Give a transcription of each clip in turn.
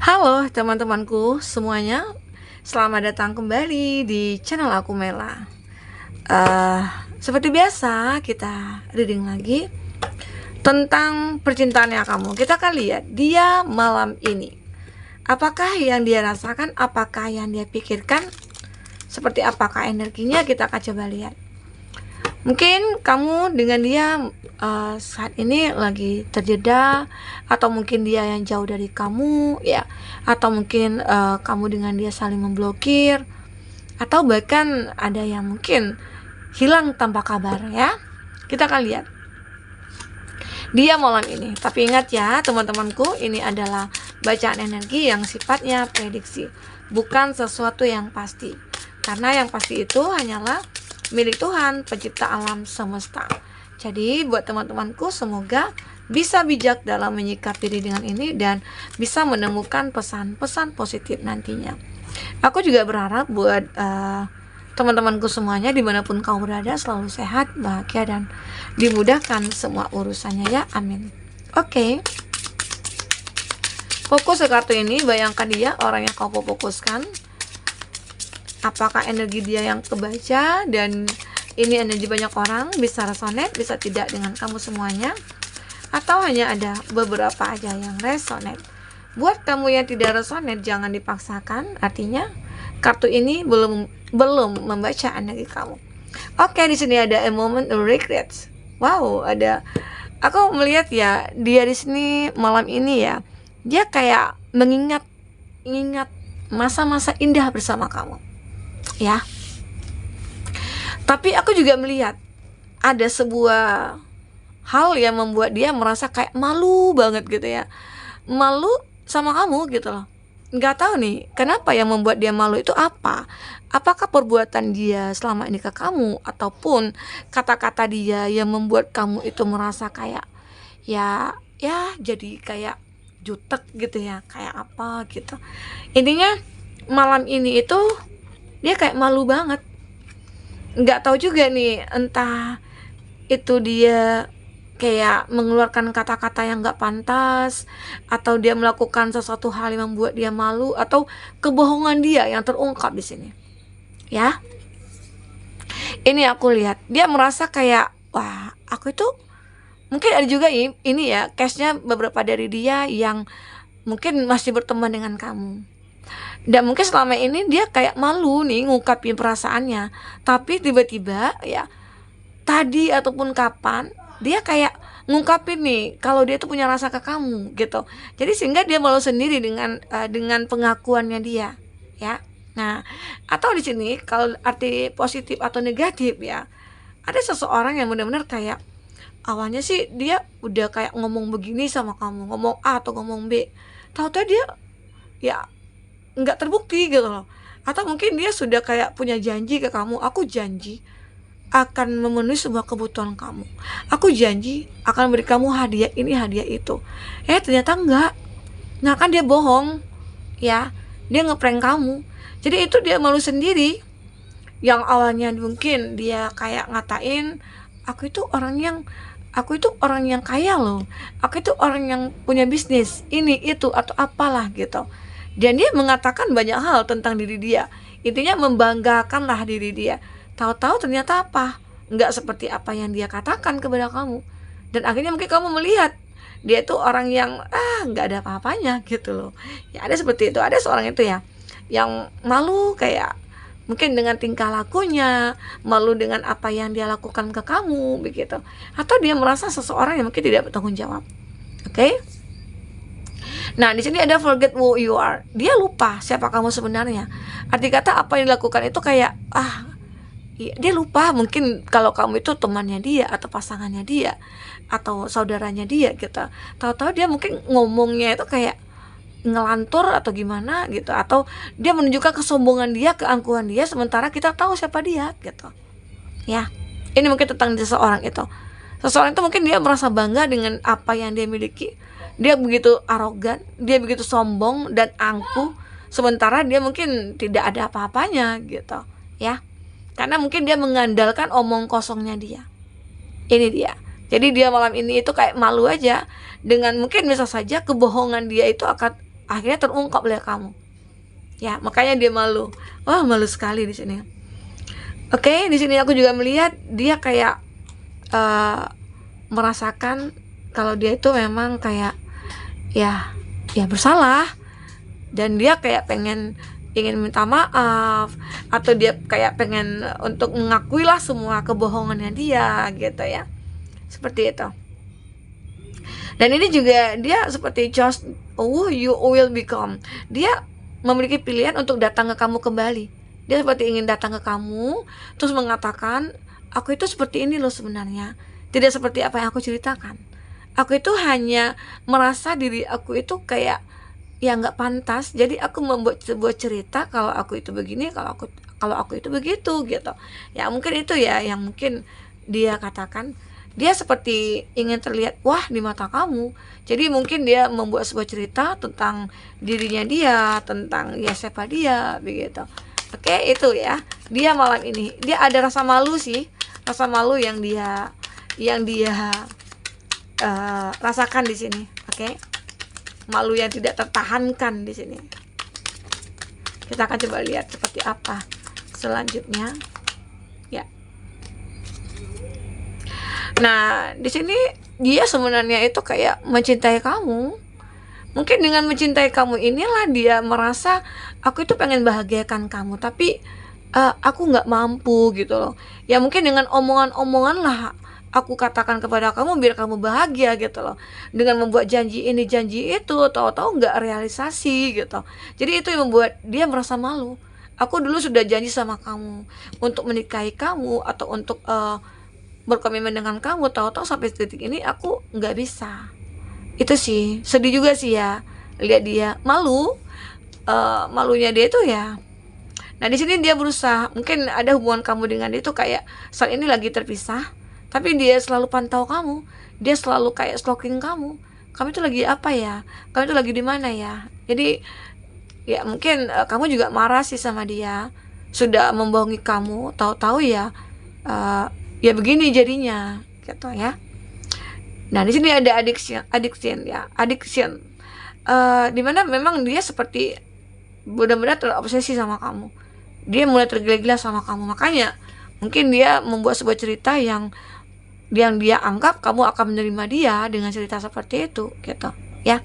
Halo teman-temanku semuanya, selamat datang kembali di channel aku Mela. Eh, Seperti biasa kita reading lagi tentang percintaannya kamu. Kita akan lihat dia malam ini. Apakah yang dia rasakan, apakah yang dia pikirkan, seperti apakah energinya, kita akan coba lihat. Mungkin kamu dengan dia saat ini lagi terjeda, atau mungkin dia yang jauh dari kamu ya, atau mungkin kamu dengan dia saling memblokir, atau bahkan ada yang mungkin hilang tanpa kabar ya. Kita akan lihat dia malam ini. Tapi ingat ya teman-temanku, ini adalah bacaan energi yang sifatnya prediksi, bukan sesuatu yang pasti, karena yang pasti itu hanyalah milik Tuhan, pencipta alam semesta. Jadi buat teman-temanku, semoga bisa bijak dalam menyikapi dengan ini dan bisa menemukan pesan-pesan positif nantinya. Aku juga berharap buat teman-temanku semuanya dimanapun kau berada selalu sehat, bahagia, dan dimudahkan semua urusannya ya, amin. Oke. Fokus ke kartu ini, bayangkan dia orang yang kau fokuskan. Apakah energi dia yang kebaca, dan ini energi banyak orang, bisa resonate, bisa tidak dengan kamu semuanya, atau hanya ada beberapa aja yang resonate. Buat kamu yang tidak resonate, jangan dipaksakan, artinya kartu ini belum membaca energi kamu. Oke, di sini ada a moment of regrets. Wow, ada, aku melihat ya, dia di sini malam ini ya, dia kayak mengingat masa-masa indah bersama kamu ya. Tapi aku juga melihat ada sebuah hal yang membuat dia merasa kayak malu banget gitu ya, malu sama kamu gitu loh. Nggak tahu nih kenapa yang membuat dia malu itu apa. Apakah perbuatan dia selama ini ke kamu, ataupun kata-kata dia yang membuat kamu itu merasa kayak ya jadi kayak jutek gitu ya, kayak apa gitu. Intinya malam ini itu dia kayak malu banget. Nggak tahu juga nih, entah itu dia kayak mengeluarkan kata-kata yang nggak pantas, atau dia melakukan sesuatu hal yang membuat dia malu, atau kebohongan dia yang terungkap di sini ya. Ini aku lihat dia merasa kayak, wah, aku itu mungkin ada juga ini ya, case-nya beberapa dari dia yang mungkin masih berteman dengan kamu, dan mungkin selama ini dia kayak malu nih ngungkapin perasaannya. Tapi tiba-tiba ya, tadi ataupun kapan, dia kayak ngungkapin nih kalau dia tuh punya rasa ke kamu gitu. Jadi sehingga dia malu sendiri dengan pengakuannya dia ya. Nah, atau di sini kalau arti positif atau negatif ya, ada seseorang yang benar-benar kayak awalnya sih dia udah kayak ngomong begini sama kamu, ngomong A atau ngomong B, tahu-tahu dia ya nggak terbukti gitu loh. Atau mungkin dia sudah kayak punya janji ke kamu, aku janji akan memenuhi semua kebutuhan kamu, aku janji akan beri kamu hadiah ini hadiah itu, ternyata enggak. Nah kan dia bohong ya, dia ngeprank kamu. Jadi itu dia malu sendiri. Yang awalnya mungkin dia kayak ngatain, aku itu orang yang kaya loh, aku itu orang yang punya bisnis ini itu atau apalah gitu. Dan dia mengatakan banyak hal tentang diri dia, intinya membanggakanlah diri dia. Tahu-tahu ternyata apa, nggak seperti apa yang dia katakan kepada kamu. Dan akhirnya mungkin kamu melihat dia itu orang yang nggak ada apa-apanya gitu loh ya. Ada seperti itu, ada seorang itu ya yang malu kayak mungkin dengan tingkah lakunya, malu dengan apa yang dia lakukan ke kamu begitu. Atau dia merasa seseorang yang mungkin tidak bertanggung jawab. Oke? Nah, di sini ada forget who you are. Dia lupa siapa kamu sebenarnya. Arti kata apa yang dilakukan itu kayak dia lupa mungkin kalau kamu itu temannya dia, atau pasangannya dia, atau saudaranya dia gitu. Tahu-tahu dia mungkin ngomongnya itu kayak ngelantur atau gimana gitu, atau dia menunjukkan kesombongan dia, keangkuhan dia, sementara kita tahu siapa dia gitu ya. Ini mungkin tentang seseorang itu. Seseorang itu mungkin dia merasa bangga dengan apa yang dia miliki, dia begitu arogan, dia begitu sombong dan angkuh, sementara dia mungkin tidak ada apa-apanya gitu ya, karena mungkin dia mengandalkan omong kosongnya dia. Ini dia. Jadi dia malam ini itu kayak malu aja dengan mungkin bisa saja kebohongan dia itu akhirnya terungkap oleh kamu. Ya, makanya dia malu. Wah, malu sekali di sini. Oke, di sini aku juga melihat dia kayak merasakan kalau dia itu memang kayak ya bersalah, dan dia kayak ingin minta maaf, atau dia kayak pengen untuk mengakui lah semua kebohongannya dia gitu ya, seperti itu. Dan ini juga dia seperti just you will become, dia memiliki pilihan untuk datang ke kamu kembali. Dia seperti ingin datang ke kamu terus mengatakan, aku itu seperti ini loh sebenarnya, tidak seperti apa yang aku ceritakan. Aku itu hanya merasa diri aku itu kayak ya nggak pantas, jadi aku membuat sebuah cerita kalau aku itu begini, kalau aku itu begitu gitu. Ya mungkin itu ya yang mungkin dia katakan. Dia seperti ingin terlihat wah di mata kamu, jadi mungkin dia membuat sebuah cerita tentang dirinya dia, tentang ya siapa dia begitu. Oke, itu ya, dia malam ini dia ada rasa malu sih, rasa malu yang dia rasakan di sini. Oke, malu yang tidak tertahankan di sini. Kita akan coba lihat seperti apa selanjutnya. Ya. Nah, di sini dia sebenarnya itu kayak mencintai kamu. Mungkin dengan mencintai kamu inilah dia merasa aku itu pengen bahagiakan kamu, tapi aku nggak mampu gitu loh. Ya mungkin dengan omongan-omongan lah aku katakan kepada kamu biar kamu bahagia gitu loh. Dengan membuat janji ini janji itu, tahu-tahu nggak realisasi gitu. Jadi itu yang membuat dia merasa malu. Aku dulu sudah janji sama kamu untuk menikahi kamu atau untuk berkomitmen dengan kamu, tahu-tahu sampai detik ini aku nggak bisa. Itu sih sedih juga sih ya, lihat dia malu. Malunya dia itu ya. Nah di sini dia berusaha, mungkin ada hubungan kamu dengan dia itu kayak saat ini lagi terpisah, tapi dia selalu pantau kamu, dia selalu kayak stalking kamu. Kamu itu lagi apa ya? Kamu itu lagi di mana ya? Jadi ya mungkin kamu juga marah sih sama dia, sudah membohongi kamu, tahu-tahu ya ya begini jadinya gitu ya. Nah di sini ada addiction ya, dimana memang dia seperti benar-benar terobsesi sama kamu. Dia mulai tergila-gila sama kamu, makanya mungkin dia membuat sebuah cerita yang dia anggap kamu akan menerima dia dengan cerita seperti itu gitu ya.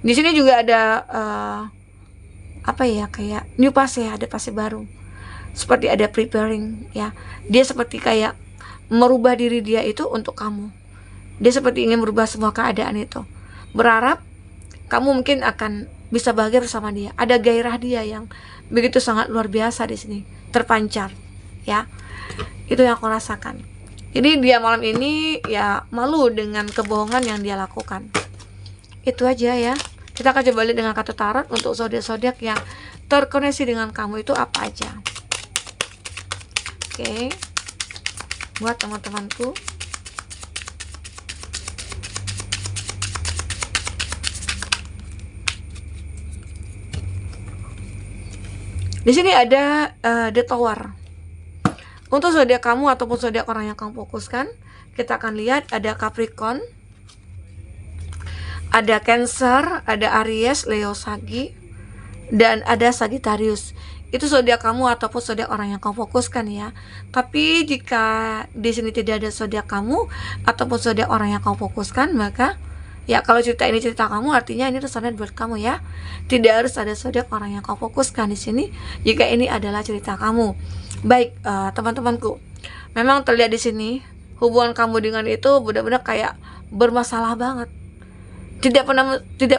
Di sini juga ada apa ya, kayak new fase ya, ada fase baru, seperti ada preparing ya. Dia seperti kayak merubah diri dia itu untuk kamu. Dia seperti ingin merubah semua keadaan itu, berharap kamu mungkin akan bisa bahagia bersama dia. Ada gairah dia yang begitu sangat luar biasa di sini terpancar ya. Itu yang aku rasakan. Jadi dia malam ini ya malu dengan kebohongan yang dia lakukan. Itu aja ya. Kita akan coba lihat dengan kartu tarot untuk zodiak-zodiak yang terkoneksi dengan kamu itu apa aja. Oke. Buat teman-temanku. Di sini ada The Tower. Untuk zodiak kamu ataupun zodiak orang yang kamu fokuskan, kita akan lihat ada Capricorn, ada Cancer, ada Aries, Leo, Sagi, dan ada Sagittarius. Itu zodiak kamu ataupun zodiak orang yang kamu fokuskan ya. Tapi jika di sini tidak ada zodiak kamu ataupun zodiak orang yang kamu fokuskan, maka ya kalau cerita ini cerita kamu, artinya ini resonate buat kamu ya. Tidak harus ada zodiak orang yang kamu fokuskan di sini jika ini adalah cerita kamu. Baik, teman-temanku, memang terlihat di sini hubungan kamu dengan itu benar-benar kayak bermasalah banget. Tidak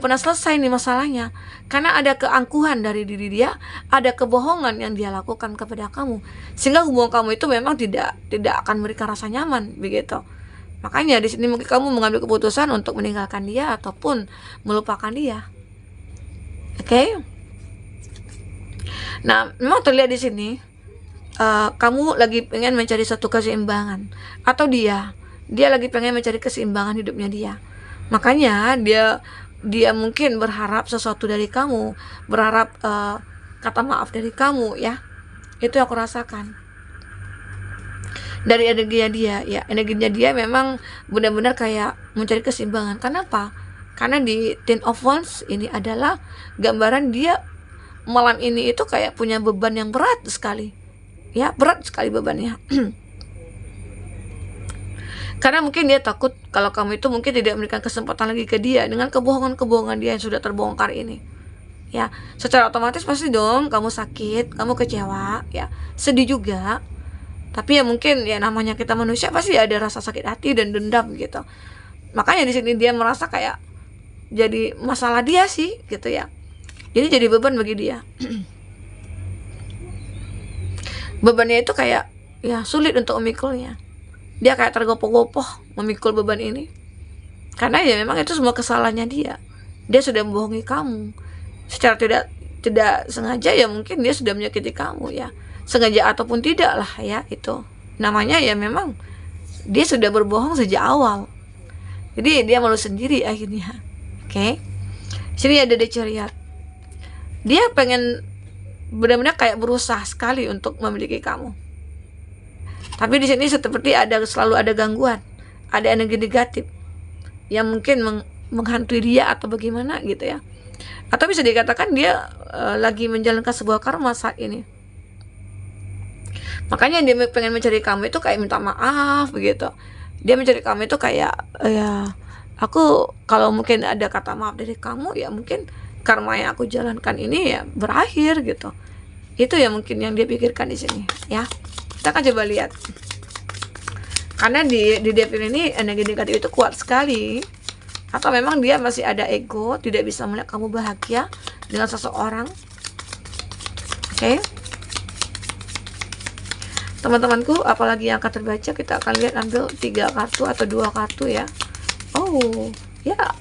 pernah selesai nih masalahnya, karena ada keangkuhan dari diri dia, ada kebohongan yang dia lakukan kepada kamu, sehingga hubungan kamu itu memang tidak akan memberikan rasa nyaman begitu. Makanya di sini mungkin kamu mengambil keputusan untuk meninggalkan dia ataupun melupakan dia. Oke? Nah, memang terlihat di sini kamu lagi pengen mencari satu keseimbangan, atau dia lagi pengen mencari keseimbangan hidupnya dia. Makanya dia mungkin berharap sesuatu dari kamu, berharap kata maaf dari kamu ya. Itu yang aku rasakan dari energinya dia ya. Energinya dia memang benar-benar kayak mencari keseimbangan. Kenapa? Karena di Ten of Wands ini adalah gambaran dia malam ini itu kayak punya beban yang berat sekali. Ya, berat sekali bebannya. Karena mungkin dia takut kalau kamu itu mungkin tidak memberikan kesempatan lagi ke dia dengan kebohongan-kebohongan dia yang sudah terbongkar ini. Ya, secara otomatis pasti dong kamu sakit, kamu kecewa, ya, sedih juga. Tapi ya mungkin ya namanya kita manusia pasti ada rasa sakit hati dan dendam gitu. Makanya di sini dia merasa kayak jadi masalah dia sih gitu ya. Jadi beban bagi dia. Bebannya itu kayak ya sulit untuk memikulnya. Dia kayak tergopoh-gopoh memikul beban ini. Karena ya memang itu semua kesalahannya dia. Dia sudah membohongi kamu. Secara tidak sengaja ya mungkin dia sudah menyakiti kamu ya. Sengaja ataupun tidak lah ya itu. Namanya ya memang dia sudah berbohong sejak awal. Jadi dia malu sendiri akhirnya. Oke. Sini ada The Chariot. Dia pengen benar-benar kayak berusaha sekali untuk memiliki kamu. Tapi di sini seperti selalu ada gangguan, ada energi negatif yang mungkin menghantui dia atau bagaimana gitu ya. Atau bisa dikatakan dia lagi menjalankan sebuah karma saat ini. Makanya dia pengen mencari kamu itu kayak minta maaf begitu. Dia mencari kamu itu kayak ya aku kalau mungkin ada kata maaf dari kamu ya mungkin karma yang aku jalankan ini ya berakhir gitu. Itu ya mungkin yang dia pikirkan di sini ya. Kita akan coba lihat. Karena di Devil ini energi negatif itu kuat sekali. Atau memang dia masih ada ego, tidak bisa melihat kamu bahagia dengan seseorang. Oke. Teman-temanku, apalagi yang akan terbaca, kita akan lihat ambil 3 kartu atau 2 kartu ya. Oh, ya.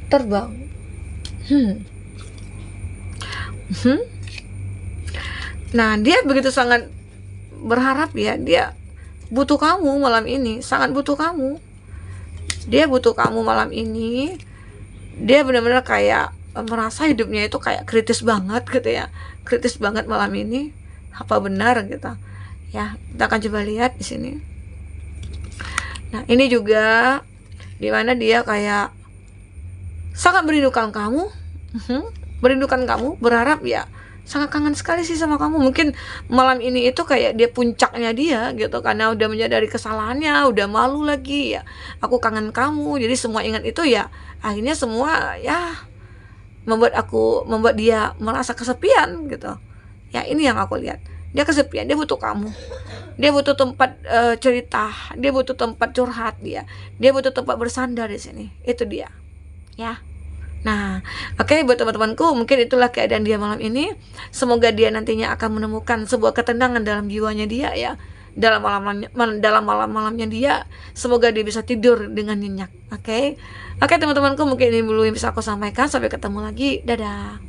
Terbang. Nah, dia begitu sangat berharap ya, dia butuh kamu malam ini, sangat butuh kamu. Dia butuh kamu malam ini. Dia benar-benar kayak merasa hidupnya itu kayak kritis banget gitu ya, kritis banget malam ini. Apa benar gitu ya? Kita akan coba lihat di sini. Nah, ini juga dimana dia kayak sangat merindukan kamu, merindukan kamu, berharap ya sangat kangen sekali sih sama kamu. Mungkin malam ini itu kayak dia puncaknya dia gitu, karena udah menyadari kesalahannya, udah malu lagi ya. Aku kangen kamu, jadi semua ingat itu ya. Akhirnya semua ya membuat dia merasa kesepian gitu. Ya ini yang aku lihat. Dia kesepian, dia butuh kamu. Dia butuh tempat cerita, dia butuh tempat curhat dia. Dia butuh tempat bersandar di sini. Itu dia. Ya. Nah, oke, buat teman-temanku, mungkin itulah keadaan dia malam ini. Semoga dia nantinya akan menemukan sebuah ketenangan dalam jiwanya dia ya. Dalam malam-malamnya dia, semoga dia bisa tidur dengan nyenyak. Oke, teman-temanku, mungkin ini dulu yang bisa aku sampaikan. Sampai ketemu lagi. Dadah.